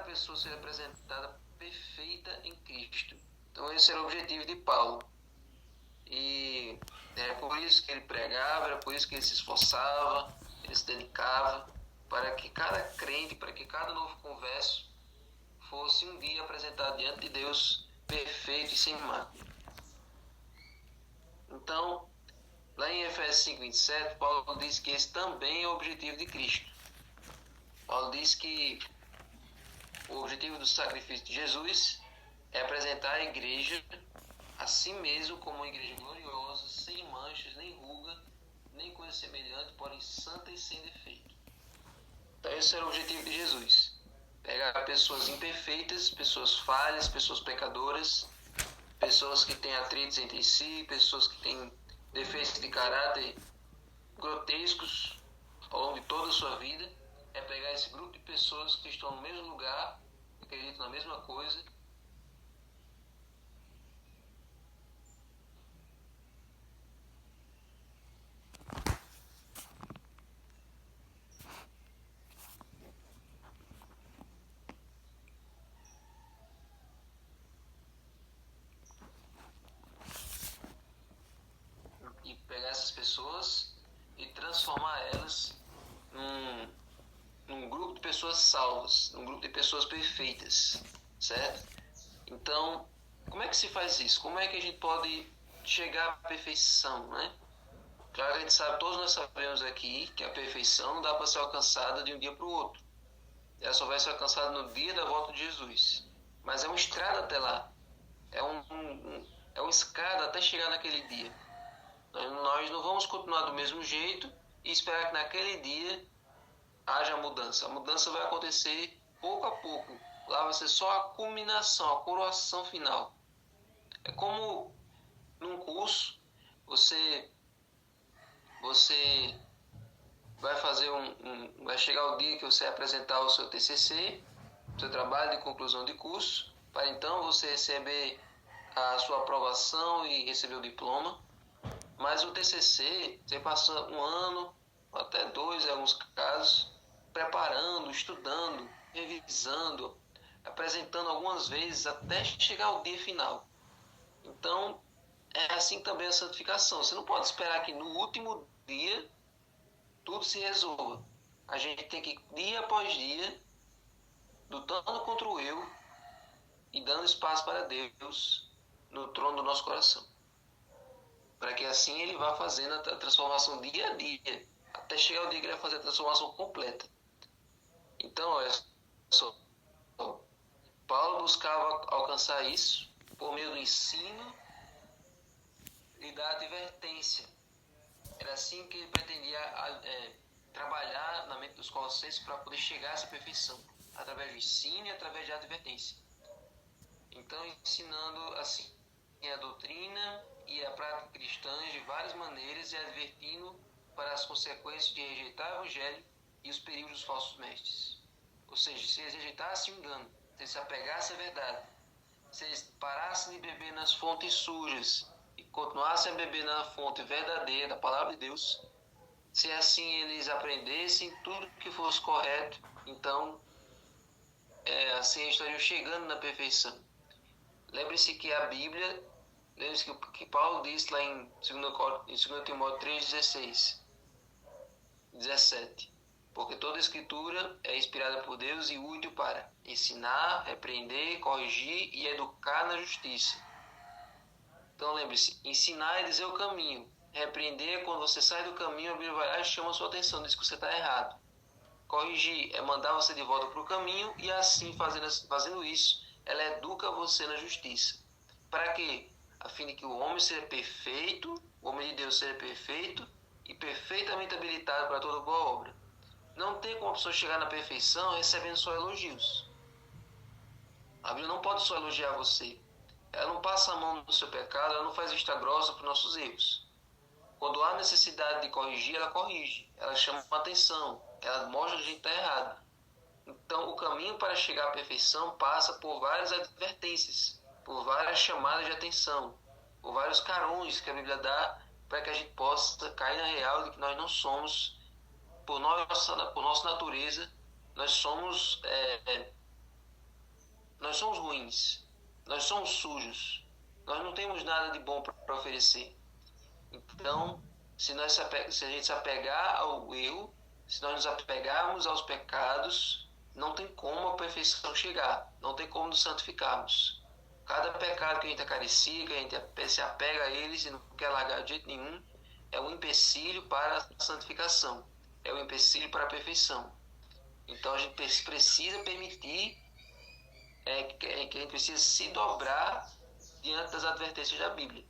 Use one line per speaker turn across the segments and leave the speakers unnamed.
pessoa seja apresentada perfeita em Cristo. Então esse era o objetivo de Paulo. E é por isso que ele pregava, era por isso que ele se esforçava, ele se dedicava, para que cada crente, para que cada novo converso fosse um dia apresentado diante de Deus perfeito e sem mácula. Então, lá em Efésios 5:27, Paulo diz que esse também é o objetivo de Cristo. Paulo diz que o objetivo do sacrifício de Jesus é apresentar a igreja a si mesmo como uma igreja gloriosa, sem manchas, nem ruga, nem coisa semelhante, porém santa e sem defeito. Então esse era o objetivo de Jesus. Pegar pessoas imperfeitas, pessoas falhas, pessoas pecadoras, pessoas que têm atritos entre si, pessoas que têm defeitos de caráter grotescos ao longo de toda a sua vida. É pegar esse grupo de pessoas que estão no mesmo lugar, acreditam na mesma coisa, e pegar essas pessoas e transformar elas num grupo de pessoas salvas, num grupo de pessoas perfeitas, certo? Então, como é que se faz isso? Como é que a gente pode chegar à perfeição, né? Claro, a gente sabe, todos nós sabemos aqui que a perfeição não dá para ser alcançada de um dia para o outro. Ela só vai ser alcançada no dia da volta de Jesus. Mas é uma estrada até lá. É uma escada até chegar naquele dia. Nós não vamos continuar do mesmo jeito e esperar que naquele dia haja mudança. A mudança vai acontecer pouco a pouco. Lá vai ser só a culminação, a coroação final. É como num curso, você vai fazer vai chegar o dia que você vai apresentar o seu TCC, o seu trabalho de conclusão de curso, para então você receber a sua aprovação e receber o diploma. Mas o TCC, você passa um ano, até 2 em alguns casos, preparando, estudando, revisando, apresentando algumas vezes até chegar ao dia final. Então, é assim também a santificação. Você não pode esperar que no último dia tudo se resolva. A gente tem que, dia após dia, lutando contra o eu e dando espaço para Deus no trono do nosso coração. Para que assim ele vá fazendo a transformação dia a dia, até chegar o dia que ele vai fazer a transformação completa. Então, olha só, Paulo buscava alcançar isso por meio do ensino e da advertência. Era assim que ele pretendia trabalhar na mente dos colossenses para poder chegar a essa perfeição, através do ensino e através da advertência. Então, ensinando assim a doutrina e a prática cristã de várias maneiras e advertindo para as consequências de rejeitar o evangelho e os perigos dos falsos mestres. Ou seja, se eles rejeitassem o engano, se eles se apegassem à verdade, se eles parassem de beber nas fontes sujas e continuassem a beber na fonte verdadeira da palavra de Deus, se assim eles aprendessem tudo que fosse correto, então assim eles estariam chegando na perfeição. Lembre-se que a Bíblia, lembre-se que Paulo disse lá em 2 Timóteo 3,16, 17. Porque toda a escritura é inspirada por Deus e útil para ensinar, repreender, corrigir e educar na justiça. Então lembre-se, ensinar é dizer o caminho. Repreender é quando você sai do caminho, a Bíblia vai lá e chama a sua atenção, diz que você está errado. Corrigir é mandar você de volta para o caminho e assim, fazendo isso, ela educa você na justiça. Para quê? A fim de que o homem seja perfeito, o homem de Deus seja perfeito e perfeitamente habilitado para toda boa obra. Não tem como a pessoa chegar na perfeição recebendo só elogios. A Bíblia não pode só elogiar você. Ela não passa a mão no seu pecado, ela não faz vista grossa para os nossos erros. Quando há necessidade de corrigir, ela corrige. Ela chama a atenção. Ela mostra que a gente está errado. Então, o caminho para chegar à perfeição passa por várias advertências, por várias chamadas de atenção, por vários carões que a Bíblia dá para que a gente possa cair na real de que nós não somos, por nossa natureza, nós somos nós somos ruins, nós somos sujos, nós não temos nada de bom para oferecer. Então, se a gente se apegar ao eu, se nós nos apegarmos aos pecados, não tem como a perfeição chegar, não tem como nos santificarmos. Cada pecado que a gente acaricia, que a gente se apega a eles e não quer largar de jeito nenhum, é um empecilho para a santificação, é um empecilho para a perfeição. Então a gente precisa permitir, que a gente precisa se dobrar diante das advertências da Bíblia,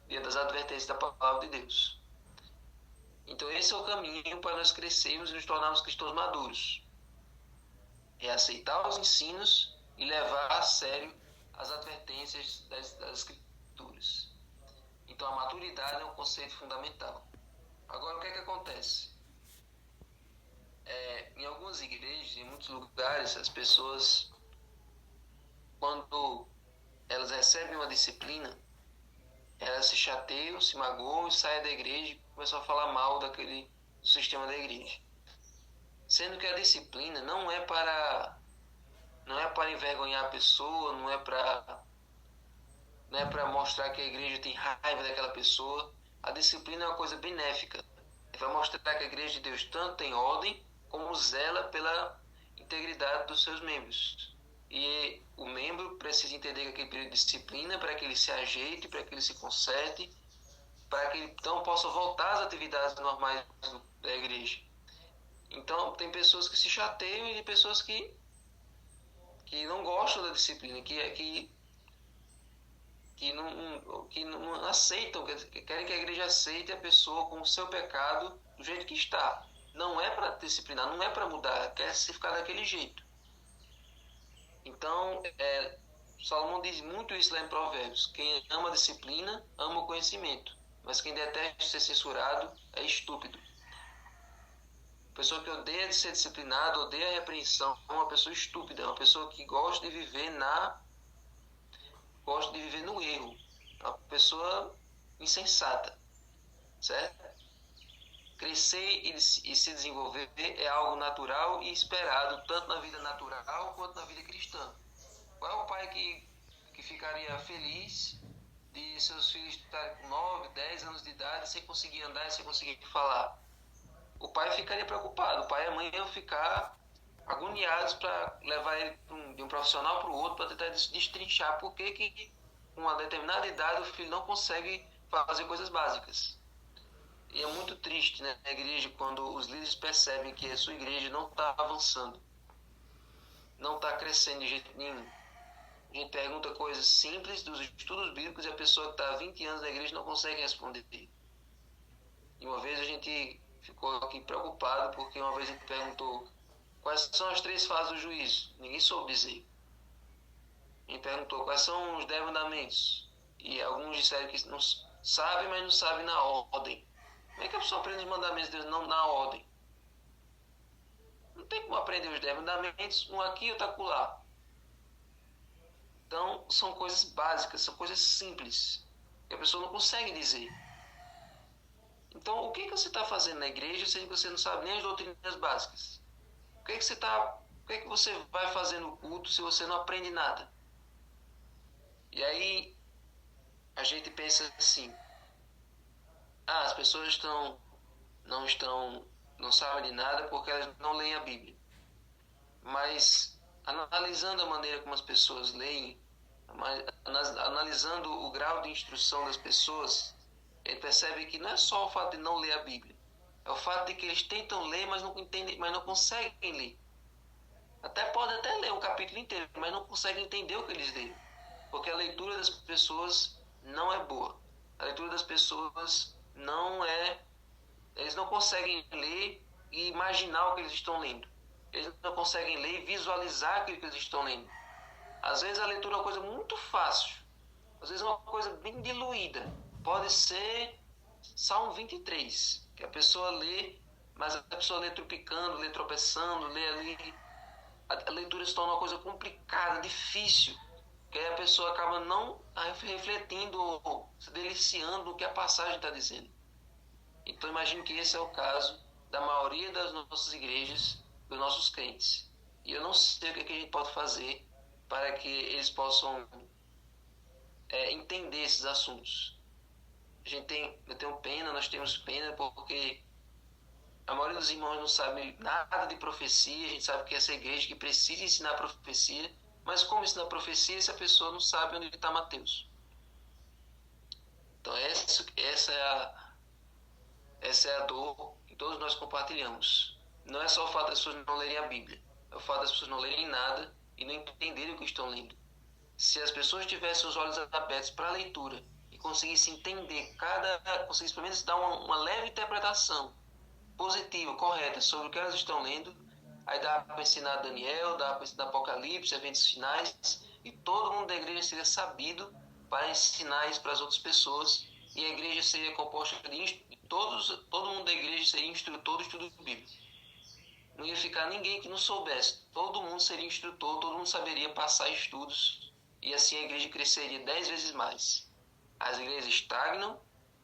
diante das advertências da palavra de Deus. Então esse é o caminho para nós crescermos e nos tornarmos cristãos maduros. É aceitar os ensinos e levar a sério as advertências das Escrituras. Então a maturidade é um conceito fundamental. Agora o que é que acontece? Em algumas igrejas, em muitos lugares, as pessoas, quando elas recebem uma disciplina, elas se chateiam, se magoam, saem da igreja e começam a falar mal daquele sistema da igreja. Sendo que a disciplina não é para envergonhar a pessoa, não é para mostrar que a igreja tem raiva daquela pessoa. A disciplina é uma coisa benéfica. Vai mostrar que a igreja de Deus tanto tem ordem, como zela pela integridade dos seus membros. E o membro precisa entender aquele período de disciplina para que ele se ajeite, para que ele se conserte, para que ele então possa voltar às atividades normais da igreja. Então, tem pessoas que se chateiam e tem pessoas que não gostam da disciplina, que não aceitam, que querem que a igreja aceite a pessoa com o seu pecado do jeito que está. Não é para disciplinar, não é para mudar, quer se ficar daquele jeito. Então, Salomão diz muito isso lá em Provérbios: quem ama a disciplina, ama o conhecimento, mas quem detesta ser censurado é estúpido. A pessoa que odeia ser disciplinada, odeia a repreensão, é uma pessoa estúpida, é uma pessoa que gosta de viver no erro, é uma pessoa insensata, certo? Crescer e se desenvolver é algo natural e esperado, tanto na vida natural quanto na vida cristã. Qual é o pai que ficaria feliz de seus filhos estarem com 9, 10 anos de idade sem conseguir andar e sem conseguir falar? O pai ficaria preocupado, o pai e a mãe iam ficar agoniados para levar ele de um profissional para o outro para tentar destrinchar por que com uma determinada idade o filho não consegue fazer coisas básicas. E é muito triste, né, na igreja, quando os líderes percebem que a sua igreja não está avançando, não está crescendo de jeito nenhum. A gente pergunta coisas simples dos estudos bíblicos e a pessoa que está há 20 anos na igreja não consegue responder. E uma vez a gente ficou aqui preocupado porque uma vez a gente perguntou quais são as 3 fases do juízo. Ninguém soube dizer. A gente perguntou quais são os 10 mandamentos. E alguns disseram que não sabem, mas não sabem na ordem. Como é que a pessoa aprende os mandamentos de Deus não na ordem? Não tem como aprender os 10 mandamentos, um aqui e outro acolá. Então, são coisas básicas, são coisas simples, que a pessoa não consegue dizer. Então, o que você está fazendo na igreja se você não sabe nem as doutrinas básicas? O que você vai fazer no culto se você não aprende nada? E aí, a gente pensa assim: as pessoas não sabem de nada porque elas não leem a Bíblia. Mas, analisando a maneira como as pessoas leem, analisando o grau de instrução das pessoas, ele percebe que não é só o fato de não ler a Bíblia, é o fato de que eles tentam ler, mas não entendem, mas não conseguem ler. Podem até ler um capítulo inteiro, mas não conseguem entender o que eles leem, porque a leitura das pessoas não é boa. A leitura das pessoas eles não conseguem ler e imaginar o que eles estão lendo. Eles não conseguem ler e visualizar aquilo que eles estão lendo. Às vezes a leitura é uma coisa muito fácil, às vezes é uma coisa bem diluída. Pode ser Salmo 23, que a pessoa lê, mas a pessoa lê tropicando, lê tropeçando, lê ali. A leitura se torna uma coisa complicada, difícil, que aí a pessoa acaba não refletindo ou se deliciando do que a passagem está dizendo. Então imagino que esse é o caso da maioria das nossas igrejas, dos nossos crentes. E eu não sei o que a gente pode fazer para que eles possam entender esses assuntos. Nós temos pena porque a maioria dos irmãos não sabe nada de profecia. A gente sabe que essa igreja que precisa ensinar profecia, mas como ensinar profecia se a pessoa não sabe onde está Mateus? Então essa é a dor que todos nós compartilhamos. Não é só o fato das pessoas não lerem a Bíblia, é o fato das pessoas não lerem nada e não entenderem o que estão lendo. Se as pessoas tivessem os olhos abertos para a leitura e conseguissem entender conseguissem pelo menos dar uma leve interpretação positiva, correta sobre o que elas estão lendo, aí dá para ensinar Daniel, dá para ensinar Apocalipse, eventos finais, e todo mundo da igreja seria sabido para ensinar isso para as outras pessoas, e a igreja seria composta de todo mundo da igreja seria instrutor do estudo bíblico. Não ia ficar ninguém que não soubesse. Todo mundo seria instrutor, todo mundo saberia passar estudos, e assim a igreja cresceria 10 vezes mais. As igrejas estagnam,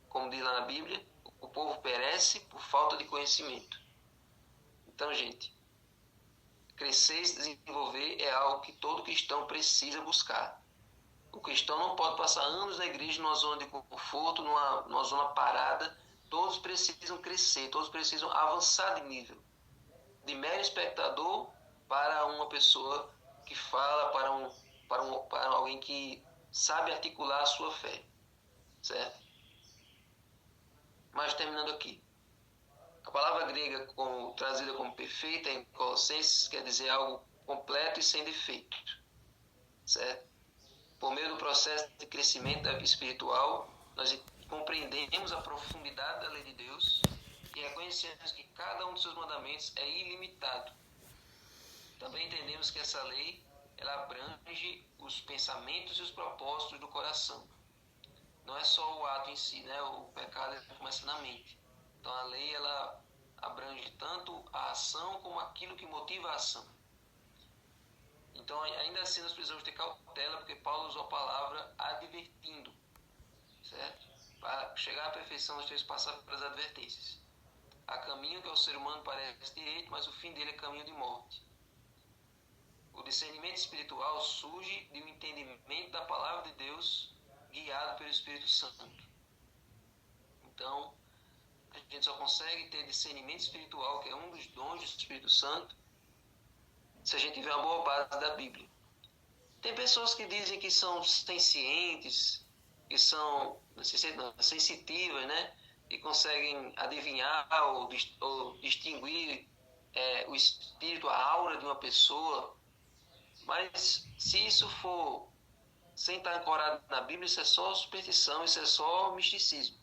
como diz lá na Bíblia, o povo perece por falta de conhecimento. Então, gente, crescer e se desenvolver é algo que todo cristão precisa buscar. O cristão não pode passar anos na igreja numa zona de conforto, numa zona parada. Todos precisam crescer, todos precisam avançar de nível. De mero espectador para uma pessoa que fala, para alguém que sabe articular a sua fé. Certo? Mas terminando aqui. A palavra grega trazida como perfeita em Colossenses quer dizer algo completo e sem defeito. Certo? Por meio do processo de crescimento da vida espiritual, nós compreendemos a profundidade da lei de Deus e reconhecemos que cada um dos seus mandamentos é ilimitado. Também entendemos que essa lei ela abrange os pensamentos e os propósitos do coração. Não é só o ato em si, né? O pecado começa na mente. Então a lei ela abrange tanto a ação como aquilo que motiva a ação. Então ainda assim nós precisamos ter cautela, porque Paulo usou a palavra advertindo, certo? Para chegar à perfeição nós temos que passar pelas advertências. Há caminho que ao ser humano parece direito, mas o fim dele é caminho de morte. O discernimento espiritual surge de um entendimento da palavra de Deus guiado pelo Espírito Santo. Então, a gente só consegue ter discernimento espiritual, que é um dos dons do Espírito Santo, se a gente tiver uma boa base da Bíblia. Tem pessoas que dizem que são sencientes, que são sensitivas, né? E conseguem adivinhar ou distinguir o espírito, a aura de uma pessoa. Mas se isso for sem estar ancorado na Bíblia, isso é só superstição, isso é só misticismo.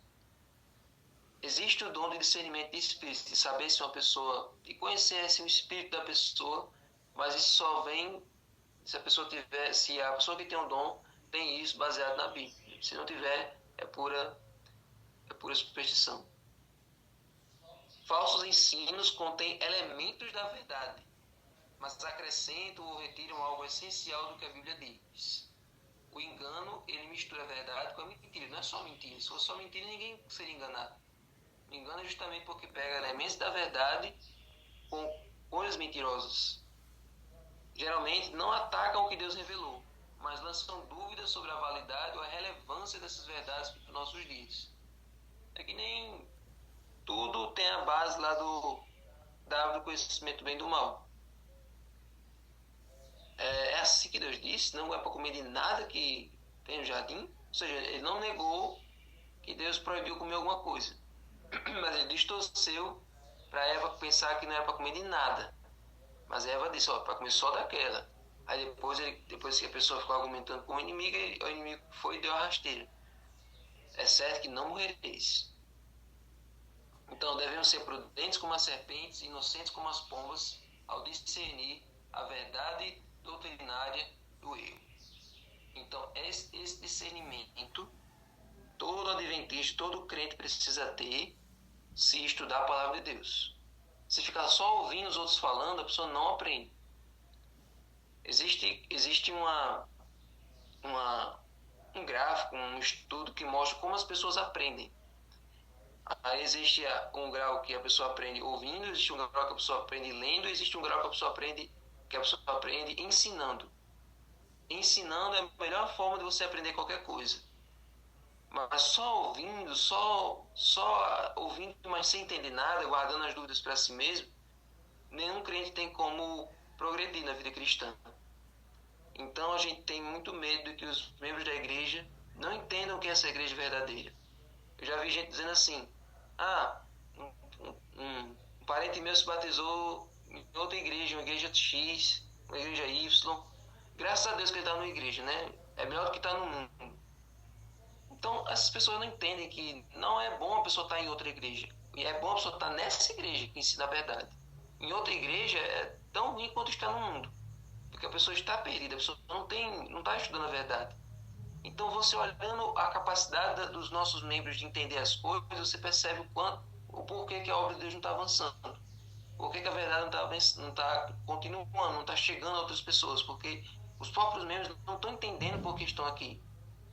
Existe o dom de discernimento de espírito, de saber se uma pessoa, de conhecer o espírito da pessoa, mas isso só vem se a pessoa que tem um dom tem isso baseado na Bíblia. Se não tiver, é pura superstição. Falsos ensinos contêm elementos da verdade, mas acrescentam ou retiram algo essencial do que a Bíblia diz. O engano, ele mistura a verdade com a mentira. Não é só mentira. Se fosse só mentira, ninguém seria enganado. O engano é justamente porque pega elementos da verdade com coisas mentirosas. Geralmente não atacam o que Deus revelou, mas lançam dúvidas sobre a validade ou a relevância dessas verdades para os nossos dias. É que nem tudo tem a base lá da árvore do conhecimento do bem e do mal. É assim que Deus disse, não é para comer de nada que tem no jardim. Ou seja, ele não negou que Deus proibiu comer alguma coisa, mas ele distorceu para Eva pensar que não era para comer de nada. Mas Eva disse, para comer só daquela. Aí depois que a pessoa ficou argumentando com o inimigo foi e deu a rasteira. É certo que não morrereis. Então devemos ser prudentes como as serpentes, inocentes como as pombas, ao discernir a verdade doutrinária do erro. Então esse discernimento todo adventista, todo crente precisa ter se estudar a palavra de Deus. Se ficar só ouvindo os outros falando, a pessoa não aprende. Existe um gráfico, um estudo que mostra como as pessoas aprendem. Aí existe um grau que a pessoa aprende ouvindo, existe um grau que a pessoa aprende lendo, existe um grau que a pessoa aprende ensinando. ensinando é a melhor forma de você aprender qualquer coisa. Mas só ouvindo, só ouvindo, mas sem entender nada, guardando as dúvidas para si mesmo, nenhum crente tem como progredir na vida cristã. Então a gente tem muito medo de que os membros da igreja não entendam o que é essa igreja verdadeira. Eu já vi gente dizendo assim, um parente meu se batizou em outra igreja, uma igreja X, uma igreja Y. Graças a Deus que ele está numa igreja, né? É melhor do que estar no mundo. Então, essas pessoas não entendem que não é bom a pessoa estar em outra igreja. E é bom a pessoa estar nessa igreja que ensina a verdade. Em outra igreja é tão ruim quanto estar no mundo. Porque a pessoa está perdida, a pessoa não está estudando a verdade. Então, você olhando a capacidade dos nossos membros de entender as coisas, você percebe o porquê que a obra de Deus não está avançando. Por que a verdade não está continuando, não está chegando a outras pessoas? Porque os próprios membros não estão entendendo por que estão aqui.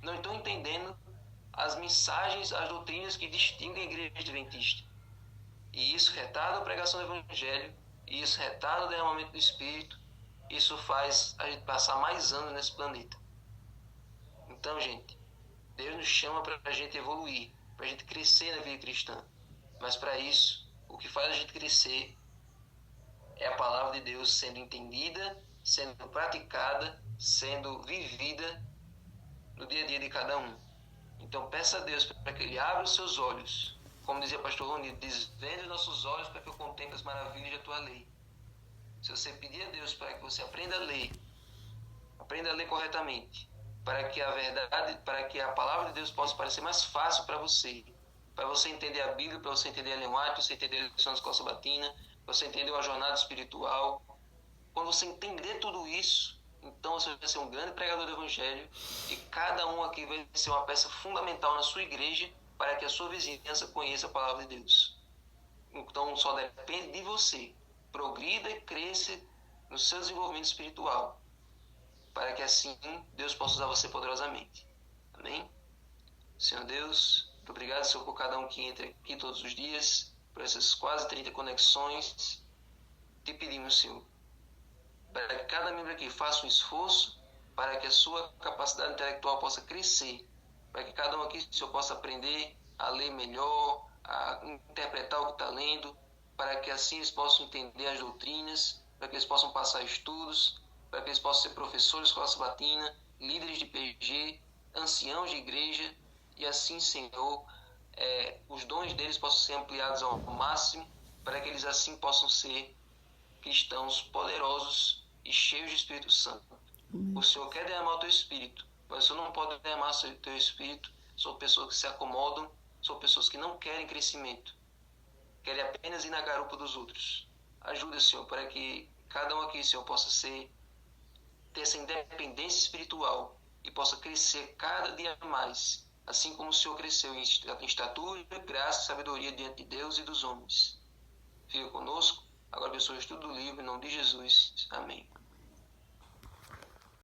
Não estão entendendo as mensagens, as doutrinas que distinguem a igreja adventista. E isso retarda a pregação do evangelho, e isso retarda o derramamento do Espírito, isso faz a gente passar mais anos nesse planeta. Então, gente, Deus nos chama para a gente evoluir, para a gente crescer na vida cristã. Mas para isso, o que faz a gente crescer é a palavra de Deus sendo entendida, sendo praticada, sendo vivida no dia a dia de cada um. Então peça a Deus para que Ele abra os seus olhos. Como dizia o pastor Rony, desvende os nossos olhos para que eu contemple as maravilhas da tua lei. Se você pedir a Deus para que você aprenda a ler corretamente, para que a verdade, para que a palavra de Deus possa parecer mais fácil para você entender a Bíblia, para você entender a linguagem, para você entender a lição da escola sabatina, para você entender uma jornada espiritual. Quando você entender tudo isso, então você vai ser um grande pregador do Evangelho e cada um aqui vai ser uma peça fundamental na sua igreja para que a sua vizinhança conheça a palavra de Deus. Então só depende de você. Progrida e cresça no seu desenvolvimento espiritual, para que assim Deus possa usar você poderosamente. Amém? Senhor Deus, muito obrigado, Senhor, por cada um que entra aqui todos os dias, por essas quase 30 conexões. Te pedimos, Senhor, para que cada membro aqui faça um esforço para que a sua capacidade intelectual possa crescer, para que cada um aqui, Senhor, possa aprender a ler melhor, a interpretar o que está lendo, para que assim eles possam entender as doutrinas, para que eles possam passar estudos, para que eles possam ser professores de escola sabatina, líderes de PG, anciãos de igreja, e assim, Senhor, os dons deles possam ser ampliados ao máximo, para que eles assim possam ser cristãos poderosos e cheios de Espírito Santo. O Senhor quer derramar o teu Espírito, mas o Senhor não pode derramar o teu Espírito sobre pessoas que se acomodam, sobre pessoas que não querem crescimento, querem apenas ir na garupa dos outros. Ajuda, Senhor, para que cada um aqui, Senhor, possa ter essa independência espiritual e possa crescer cada dia mais, assim como o Senhor cresceu em estatura, graça e sabedoria diante de Deus e dos homens. Fica conosco. Agora abençoe o estudo do livro, em nome de Jesus. Amém.